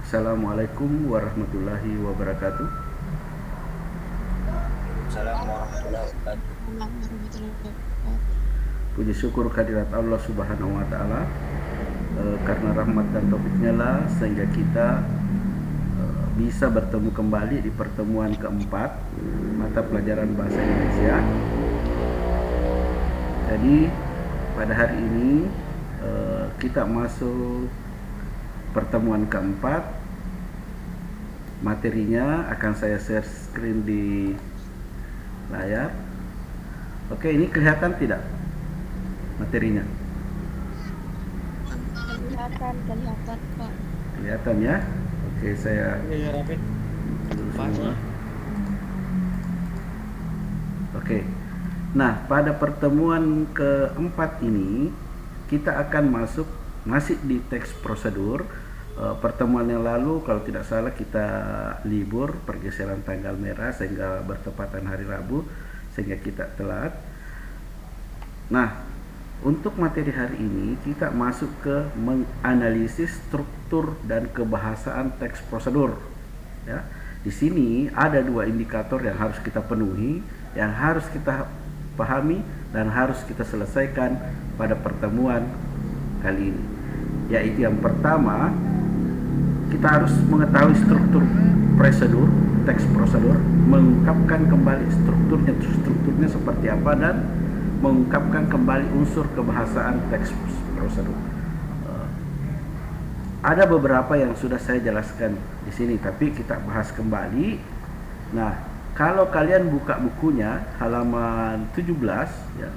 Assalamualaikum warahmatullahi wabarakatuh. Assalamualaikum warahmatullahi wabarakatuh. Warahmatullahi wabarakatuh. Puji syukur kehadirat Allah Subhanahu wa taala, karena rahmat dan taufiknya lah sehingga kita bisa bertemu kembali di pertemuan keempat mata pelajaran bahasa Indonesia. Jadi pada hari ini kita masuk pertemuan keempat. Materinya akan saya share screen di layar. Oke, ini kelihatan tidak materinya? Kelihatan Pak. Kelihatan ya? Oke, saya Iya, Rapi. semua. Oke. Nah, pada pertemuan keempat ini kita akan masuk masih di teks prosedur. Pertemuan yang lalu kalau tidak salah kita libur, pergeseran tanggal merah sehingga bertepatan hari Rabu sehingga kita telat. Nah, untuk materi hari ini kita masuk ke menganalisis struktur dan kebahasaan teks prosedur. Ya, di sini ada dua indikator yang harus kita penuhi, yang harus kita pahami dan harus kita selesaikan pada pertemuan kali ini. Yaitu yang pertama, kita harus mengetahui struktur prosedur, teks prosedur, mengungkapkan kembali strukturnya seperti apa dan mengungkapkan kembali unsur kebahasaan teks prosedur. Ada beberapa yang sudah saya jelaskan di sini, tapi kita bahas kembali. Nah, kalau kalian buka bukunya halaman 17 ya.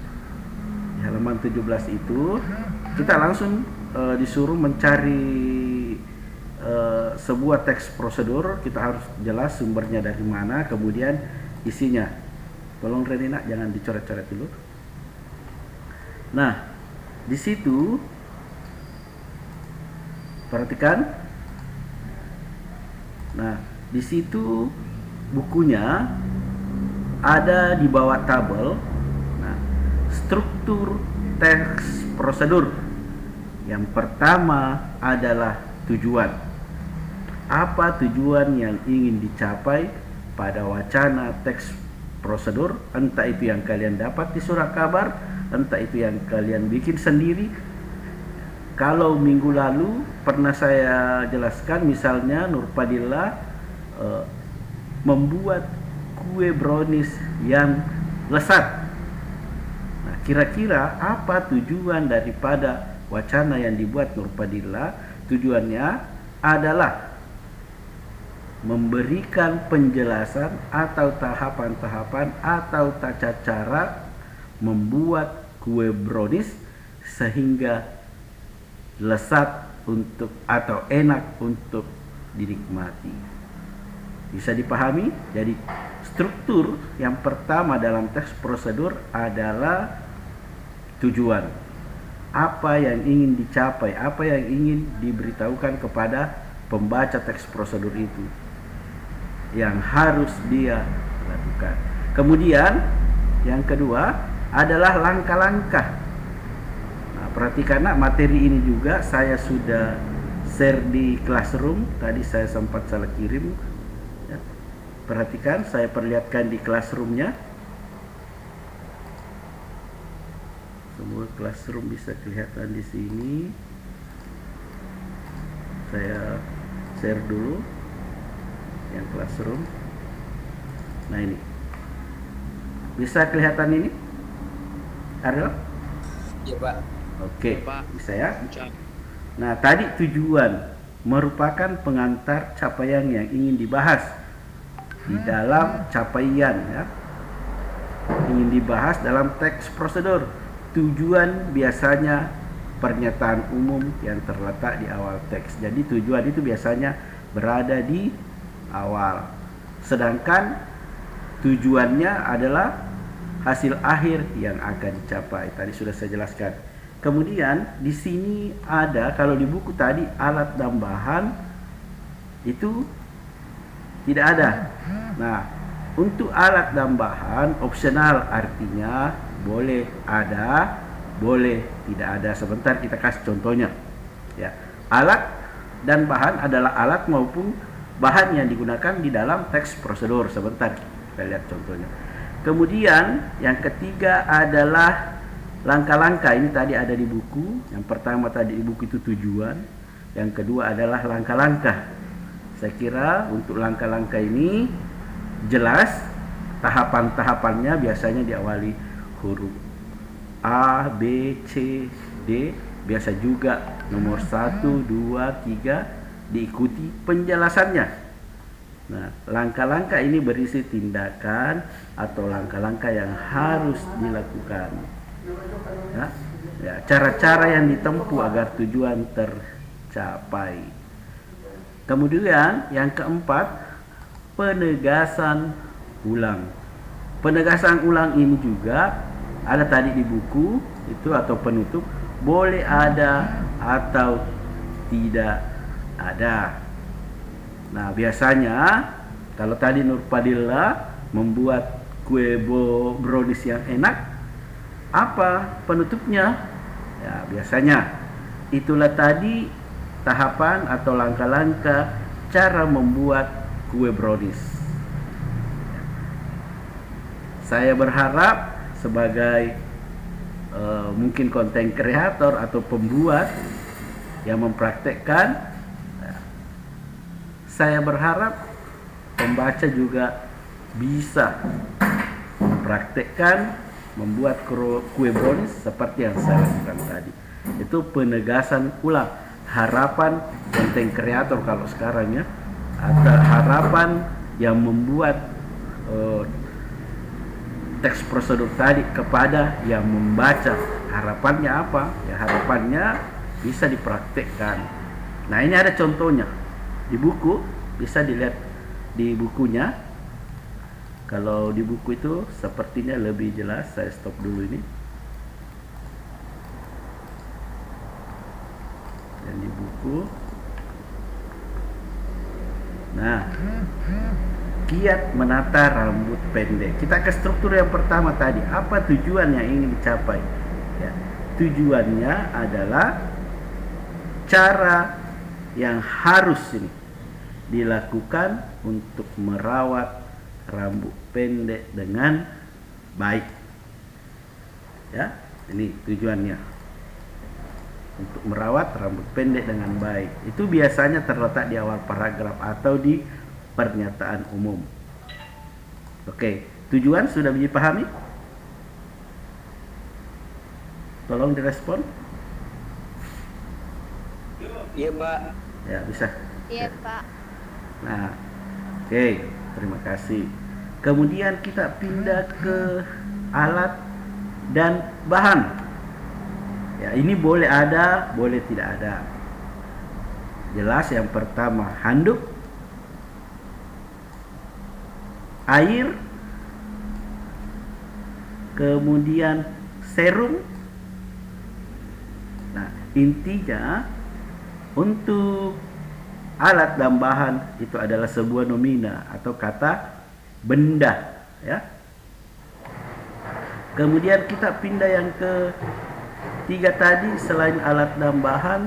Di halaman 17 itu kita langsung disuruh mencari sebuah teks prosedur. Kita harus jelas sumbernya dari mana, kemudian isinya. Tolong Renina jangan dicoret-coret dulu. Nah, di situ perhatikan. Nah, di situ bukunya ada di bawah tabel. Nah, struktur teks prosedur. Yang pertama adalah tujuan. Apa tujuan yang ingin dicapai pada wacana teks prosedur? Entah itu yang kalian dapat di surat kabar, entah itu yang kalian bikin sendiri. Kalau minggu lalu pernah saya jelaskan, misalnya Nurpadilla membuat kue brownies yang lezat. Nah, kira-kira apa tujuan daripada wacana yang dibuat Nurpadilla? Tujuannya adalah memberikan penjelasan atau tahapan-tahapan atau tata cara membuat kue brownies sehingga lezat untuk atau enak untuk dinikmati. Bisa dipahami? Jadi struktur yang pertama dalam teks prosedur adalah tujuan. Apa yang ingin dicapai, apa yang ingin diberitahukan kepada pembaca teks prosedur itu, yang harus dia lakukan. Kemudian yang kedua adalah langkah-langkah. Nah, perhatikan materi ini juga saya sudah share di Classroom. Tadi saya sempat salah kirim ya. Perhatikan, saya perlihatkan di Classroomnya. Semua Classroom bisa kelihatan di sini. Saya share dulu yang Classroom. Nah, ini bisa kelihatan ini, Ariel? Iya, Pak. Oke, Iya, Pak. bisa ya. Nah, tadi tujuan merupakan pengantar capaian yang ingin dibahas di dalam capaian ya, ingin dibahas dalam teks prosedur. Tujuan biasanya pernyataan umum yang terletak di awal teks. Jadi tujuan itu biasanya berada di awal, sedangkan tujuannya adalah hasil akhir yang akan dicapai. Tadi sudah saya jelaskan. Kemudian di sini ada, kalau di buku tadi alat tambahan itu tidak ada. Nah, untuk alat tambahan opsional, artinya boleh ada, boleh tidak ada. Sebentar kita kasih contohnya. Ya, alat dan bahan adalah alat maupun bahan yang digunakan di dalam teks prosedur. Sebentar kita lihat contohnya. Kemudian yang ketiga adalah langkah-langkah. Ini tadi ada di buku. Yang pertama tadi di buku itu tujuan. Yang kedua adalah langkah-langkah. Saya kira untuk langkah-langkah ini jelas. Tahapan-tahapannya biasanya diawali huruf A, B, C, D. Biasa juga nomor 1, 2, 3 diikuti penjelasannya. Nah, langkah-langkah ini berisi tindakan atau langkah-langkah yang harus dilakukan. Ya, cara-cara yang ditempuh agar tujuan tercapai. Kemudian yang keempat, penegasan ulang. Penegasan ulang ini juga ada tadi di buku itu atau penutup, boleh ada atau tidak ada. Nah, biasanya kalau tadi Nur Padilla membuat kue brownies yang enak, apa penutupnya? Ya, biasanya itulah tadi tahapan atau langkah-langkah cara membuat kue brownies. Saya berharap sebagai mungkin konten kreator atau pembuat yang mempraktekkan, saya berharap pembaca juga bisa mempraktekkan membuat kue brownies seperti yang saya lakukan tadi. Itu penegasan ulang. Harapan konten kreator kalau sekarang ya, atau harapan yang membuat teks prosedur tadi kepada yang membaca. Harapannya apa? Ya, harapannya bisa dipraktekkan. Nah, ini ada contohnya di buku, bisa dilihat di bukunya. Kalau di buku itu sepertinya lebih jelas. Saya stop dulu ini. Dan di buku. Nah, kiat menata rambut pendek. Kita ke struktur yang pertama tadi. Apa tujuan yang ingin dicapai? Ya, tujuannya adalah cara yang harus ini dilakukan untuk merawat rambut pendek dengan baik. Ya, ini tujuannya. Untuk merawat rambut pendek dengan baik. Itu biasanya terletak di awal paragraf atau di pernyataan umum. Oke, tujuan sudah dipahami? Tolong direspon. Iya, Pak. Ya, bisa. Iya, Pak. Nah, oke, terima kasih. Kemudian kita pindah ke alat dan bahan. Ya, ini boleh ada, boleh tidak ada. Jelas yang pertama, handuk, air, kemudian serum. Nah, intinya untuk alat dan bahan itu adalah sebuah nomina atau kata benda, ya. Kemudian kita pindah yang ke tiga tadi. Selain alat dan bahan,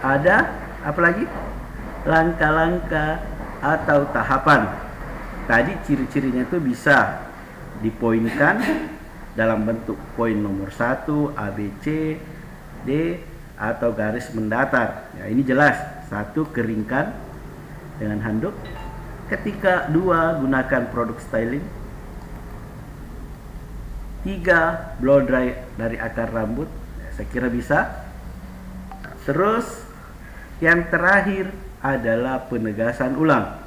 ada apa lagi? Langkah-langkah atau tahapan. Tadi ciri-cirinya itu bisa dipoinkan dalam bentuk poin nomor 1, A, B, C, D, atau garis mendatar. Ya, ini jelas. 1, keringkan dengan handuk. Ketika 2, gunakan produk styling. 3, blow dry dari akar rambut. Ya, saya kira bisa. Terus yang terakhir adalah penegasan ulang.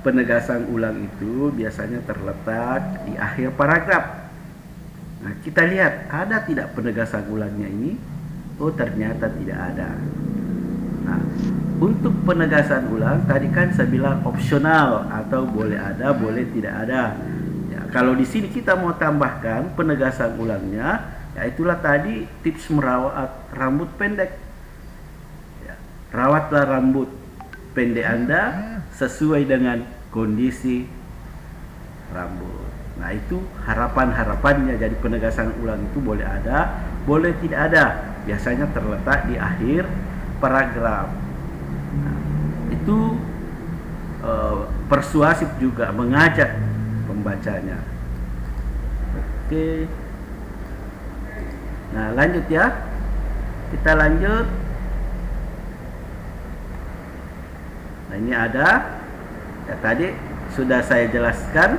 Penegasan ulang itu biasanya terletak di akhir paragraf. Nah, kita lihat ada tidak penegasan ulangnya ini? Oh, ternyata tidak ada. Nah, untuk penegasan ulang tadi kan saya bilang opsional atau boleh ada, boleh tidak ada. Ya, kalau di sini kita mau tambahkan penegasan ulangnya, ya itulah tadi tips merawat rambut pendek. Ya, rawatlah rambut pendek Anda sesuai dengan kondisi rambut. Nah, itu harapan-harapannya. Jadi penegasan ulang itu boleh ada, boleh tidak ada. Biasanya terletak di akhir paragraf. itu persuasif juga, mengajak pembacanya. Oke. Nah, lanjut ya. Kita lanjut. Nah, ini ada ya, tadi sudah saya jelaskan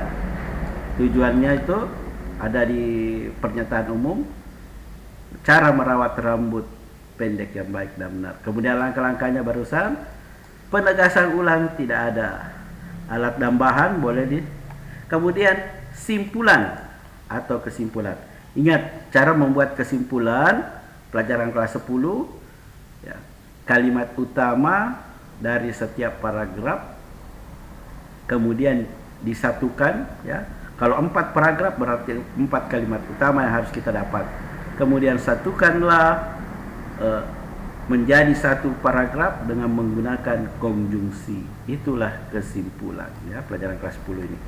tujuannya itu ada di pernyataan umum, cara merawat rambut pendek yang baik dan benar. Kemudian langkah-langkahnya barusan, penegasan ulang tidak ada, alat dan bahan boleh di. Kemudian simpulan atau kesimpulan. Ingat cara membuat kesimpulan pelajaran kelas 10 ya. Kalimat utama dari setiap paragraf kemudian disatukan ya. Kalau 4 paragraf berarti 4 kalimat utama yang harus kita dapat. Kemudian satukanlah menjadi satu paragraf dengan menggunakan konjungsi. Itulah kesimpulan ya pelajaran kelas 10 ini.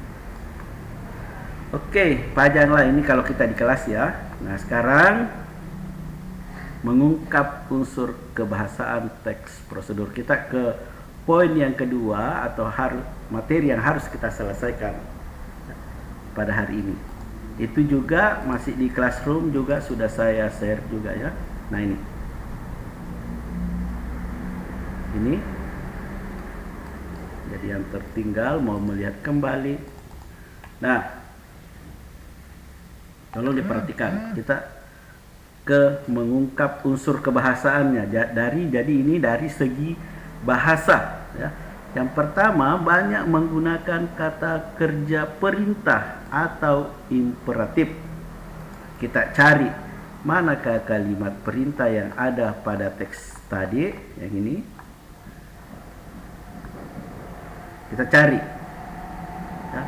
Oke, pelajaran ini kalau kita di kelas ya. Nah, sekarang mengungkap unsur kebahasaan teks prosedur. Kita ke poin yang kedua atau materi yang harus kita selesaikan pada hari ini. Itu juga masih di classroom juga sudah saya share juga ya. Nah, ini jadi yang tertinggal mau melihat kembali. Nah, tolong diperhatikan, kita ke mengungkap unsur kebahasaannya jadi ini dari segi bahasa ya. Yang pertama, banyak menggunakan kata kerja perintah atau imperatif. Kita cari manakah kalimat perintah yang ada pada teks tadi yang ini. Kita cari ya.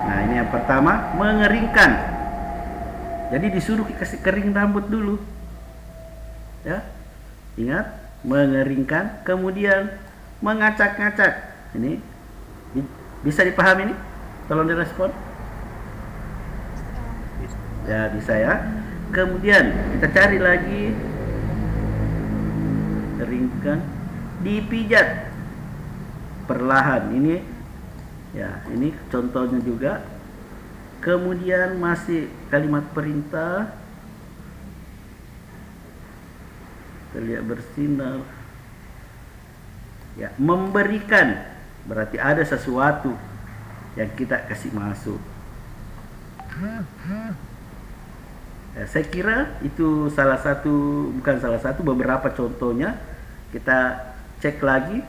Nah, ini yang pertama, mengeringkan. Jadi disuruh dikasih kering rambut dulu. Ya. Ingat, mengeringkan, kemudian mengacak-ngacak. Ini bisa dipahami ini? Tolong direspon. Ya, bisa ya. Kemudian kita cari lagi, keringkan, dipijat perlahan. Ini ya, ini contohnya juga. Kemudian masih kalimat perintah, terlihat bersinar ya, memberikan berarti ada sesuatu yang kita kasih masuk ya. Saya kira itu beberapa contohnya. Kita cek lagi.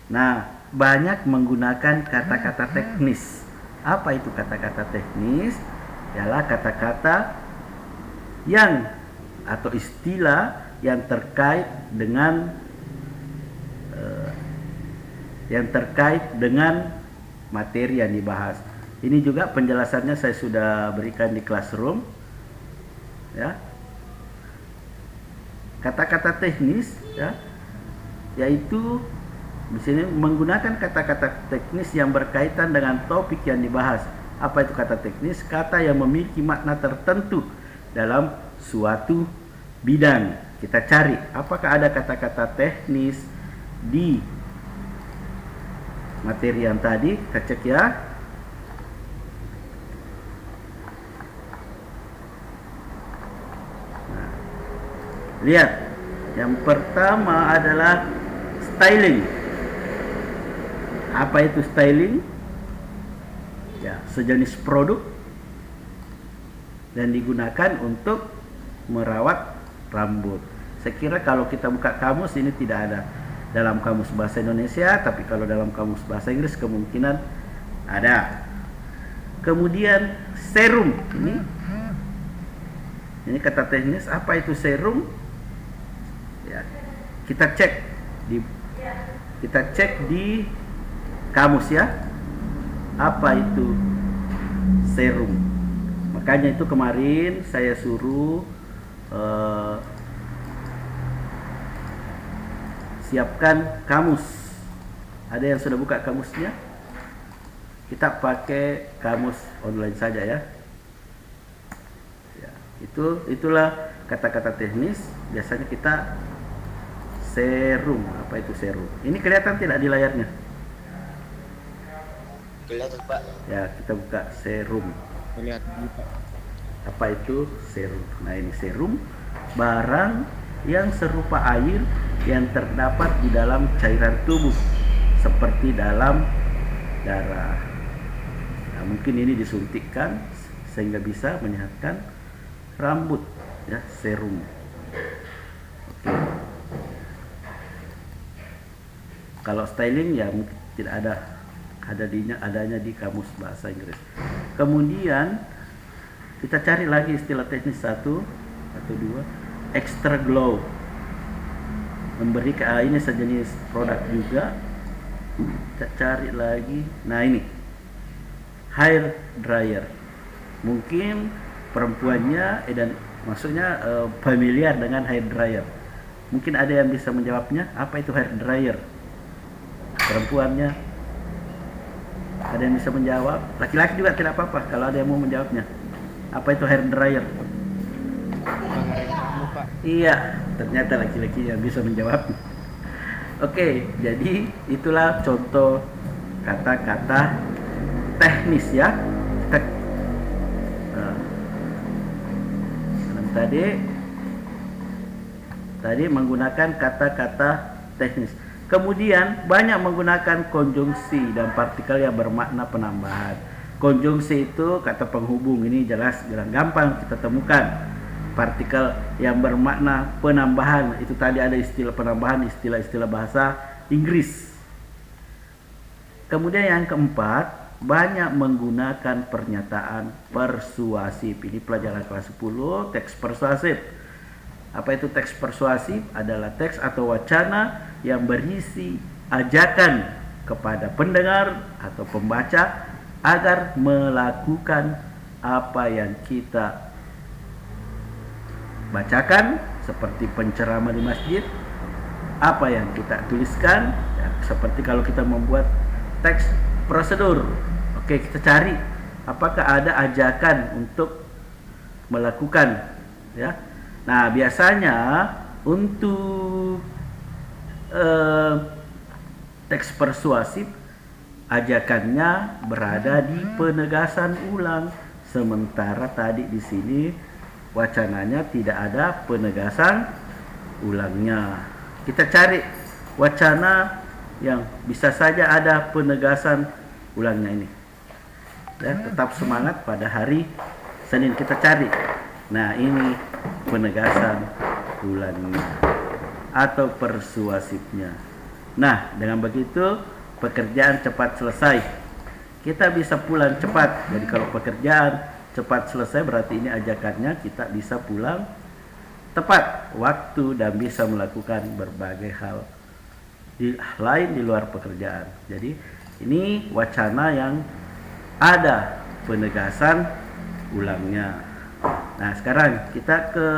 Nah, banyak menggunakan kata-kata teknis. Apa itu kata-kata teknis? Ialah kata-kata yang atau istilah yang terkait dengan materi yang dibahas. Ini juga penjelasannya saya sudah berikan di classroom. Ya. Kata-kata teknis ya, yaitu di sini menggunakan kata-kata teknis yang berkaitan dengan topik yang dibahas. Apa itu kata teknis? Kata yang memiliki makna tertentu dalam suatu bidang. Kita cari apakah ada kata-kata teknis di materi yang tadi. Kita cek ya. Nah, lihat, yang pertama adalah styling. Apa itu styling? Ya, sejenis produk dan digunakan untuk merawat rambut. Saya kira kalau kita buka kamus ini tidak ada dalam kamus bahasa Indonesia, tapi kalau dalam kamus bahasa Inggris kemungkinan ada. Kemudian serum, ini kata teknis. Apa itu serum? Ya, kita cek di kamus ya. Apa itu serum? Makanya itu kemarin saya suruh siapkan kamus. Ada yang sudah buka kamusnya? Kita pakai kamus online saja ya. Ya. Itulah kata-kata teknis. Biasanya kita serum. Apa itu serum? Ini kelihatan tidak di layarnya? Kelihatan Pak. Ya, kita buka serum. Lihat dulu Pak. Apa itu serum? Nah, ini serum, barang yang serupa air yang terdapat di dalam cairan tubuh seperti dalam darah. Nah, mungkin ini disuntikkan sehingga bisa menyehatkan rambut, ya, serum. Oke. Kalau styling ya mungkin tidak adanya di kamus bahasa Inggris. Kemudian kita cari lagi istilah teknis 1 atau 2, extra glow. Memberikan ini sejenis produk juga. Kita cari lagi. Nah, ini hair dryer. Mungkin perempuannya dan maksudnya familiar dengan hair dryer. Mungkin ada yang bisa menjawabnya. Apa itu hair dryer? Perempuannya ada yang bisa menjawab. Laki-laki juga tidak apa-apa kalau ada yang mau menjawabnya. Apa itu hair dryer? Pengering rambut Pak. Iya, ternyata laki-laki yang bisa menjawab. Oke, jadi itulah contoh kata-kata teknis ya. Tadi menggunakan kata-kata teknis. Kemudian banyak menggunakan konjungsi dan partikel yang bermakna penambahan. Konjungsi itu kata penghubung, ini jelas gampang kita temukan. Partikel yang bermakna penambahan, itu tadi ada istilah penambahan, istilah-istilah bahasa Inggris. Kemudian yang keempat, banyak menggunakan pernyataan persuasif. Ini pelajaran kelas 10, teks persuasif. Apa itu teks persuasif? Adalah teks atau wacana yang berisi ajakan kepada pendengar atau pembaca agar melakukan apa yang kita bacakan, seperti penceramah di masjid, apa yang kita tuliskan, ya, seperti kalau kita membuat teks prosedur. Oke, kita cari apakah ada ajakan untuk melakukan, ya. Nah, biasanya untuk teks persuasif ajakannya berada di penegasan ulang, sementara tadi di sini wacananya tidak ada penegasan ulangnya. Kita cari wacana yang bisa saja ada penegasan ulangnya ini. Ya, tetap semangat pada hari Senin kita cari. Nah, ini penegasan ulangnya atau persuasifnya. Nah, dengan begitu pekerjaan cepat selesai. Kita bisa pulang cepat. Jadi kalau pekerjaan cepat selesai berarti ini ajakannya kita bisa pulang tepat waktu dan bisa melakukan berbagai hal lain di luar pekerjaan. Jadi ini wacana yang ada penegasan ulangnya. Nah, sekarang kita ke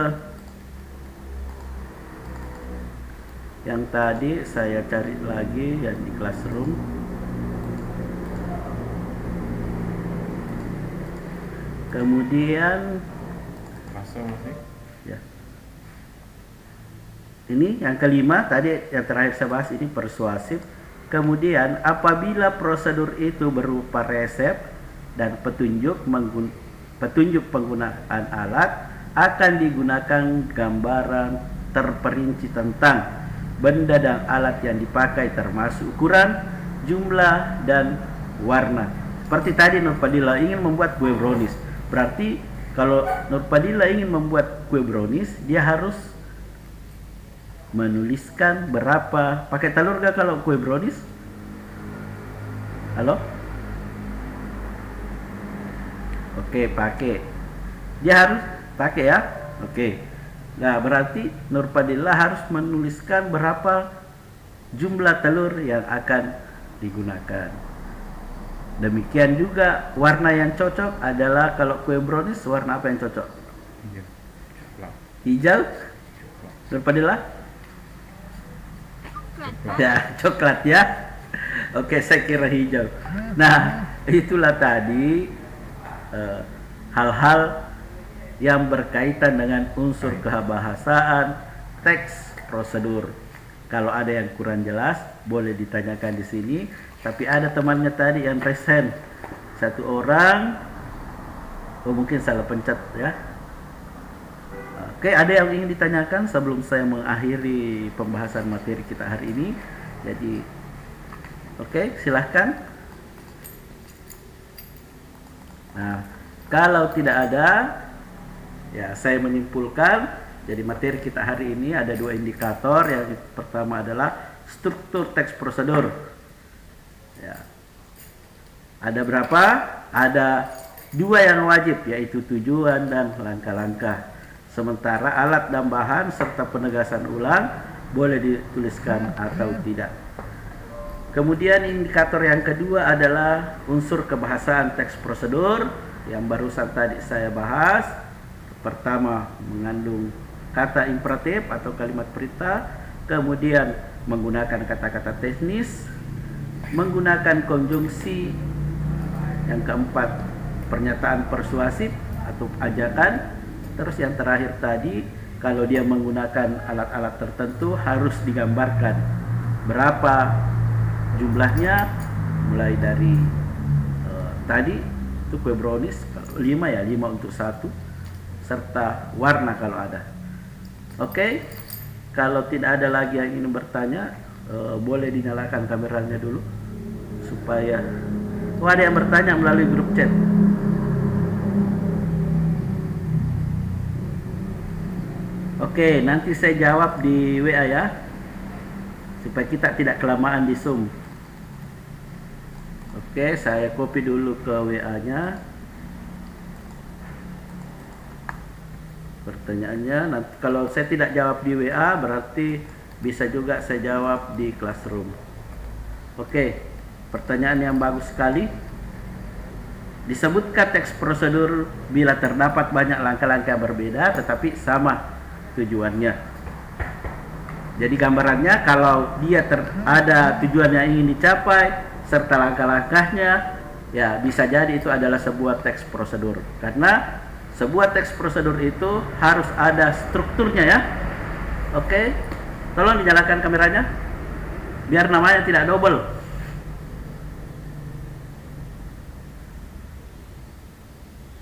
yang tadi saya cari lagi yang di classroom. Kemudian ya. Ini yang kelima tadi yang terakhir saya bahas, ini persuasif. Kemudian apabila prosedur itu berupa resep dan petunjuk penggunaan alat, akan digunakan gambaran terperinci tentang benda dan alat yang dipakai, termasuk ukuran, jumlah, dan warna. Seperti tadi Nurpadilla ingin membuat kue brownies. Berarti kalau Nurpadilla ingin membuat kue brownies, dia harus menuliskan berapa. Pakai telur gak kalau kue brownies? Halo? Oke, pakai. Dia harus pakai ya. Oke. Nah, berarti Nurpadilla harus menuliskan berapa jumlah telur yang akan digunakan. Demikian juga warna yang cocok adalah kalau kue brownies warna apa yang cocok? Hijau? Nurpadilla? Ya, coklat ya. Oke, saya kira hijau. Nah, itulah tadi hal-hal yang berkaitan dengan unsur kebahasaan teks prosedur. Kalau ada yang kurang jelas boleh ditanyakan di sini. Tapi ada temannya tadi yang resen, satu orang, oh mungkin salah pencet ya. Oke, ada yang ingin ditanyakan sebelum saya mengakhiri pembahasan materi kita hari ini? Jadi, oke, silahkan. Nah, kalau tidak ada, ya saya menyimpulkan. Jadi materi kita hari ini ada dua indikator. Yang pertama adalah struktur teks prosedur. Ya. Ada berapa? Ada dua yang wajib, yaitu tujuan dan langkah-langkah. Sementara alat dan bahan serta penegasan ulang boleh dituliskan atau tidak. Kemudian indikator yang kedua adalah unsur kebahasaan teks prosedur yang barusan tadi saya bahas. Pertama, mengandung kata imperatif atau kalimat perintah, kemudian menggunakan kata-kata teknis, menggunakan konjungsi, yang keempat pernyataan persuasif atau ajakan. Terus yang terakhir tadi, kalau dia menggunakan alat-alat tertentu harus digambarkan berapa jumlahnya, mulai dari tadi itu kue brownies 5 ya, 5 untuk satu, serta warna kalau ada. Oke, kalau tidak ada lagi yang ingin bertanya, boleh dinyalakan kameranya dulu supaya ada yang bertanya melalui grup chat. Oke, nanti saya jawab di WA ya, supaya kita tidak kelamaan di Zoom. Oke, saya copy dulu ke WA-nya. Pertanyaannya, nanti kalau saya tidak jawab di WA, berarti bisa juga saya jawab di Classroom. Oke, pertanyaan yang bagus sekali. Disebutkan teks prosedur bila terdapat banyak langkah-langkah berbeda tetapi sama tujuannya. Jadi gambarannya, kalau dia ada tujuan yang ingin dicapai serta langkah-langkahnya, ya bisa jadi itu adalah sebuah teks prosedur. Karena sebuah teks prosedur itu harus ada strukturnya ya. Oke, tolong dinyalakan kameranya biar namanya tidak double.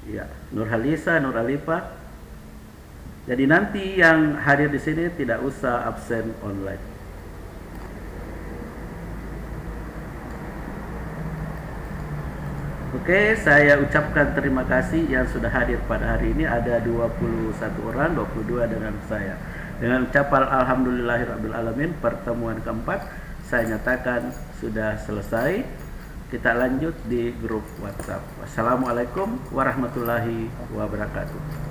Ya, Nurhalisa, Nuralifa. Jadi nanti yang hadir di sini tidak usah absen online. Oke, saya ucapkan terima kasih yang sudah hadir pada hari ini. Ada 21 orang, 22 dengan saya. Dengan ucapan alhamdulillahirrabbilalamin, pertemuan keempat saya nyatakan sudah selesai. Kita lanjut di grup WhatsApp. Wassalamualaikum warahmatullahi wabarakatuh.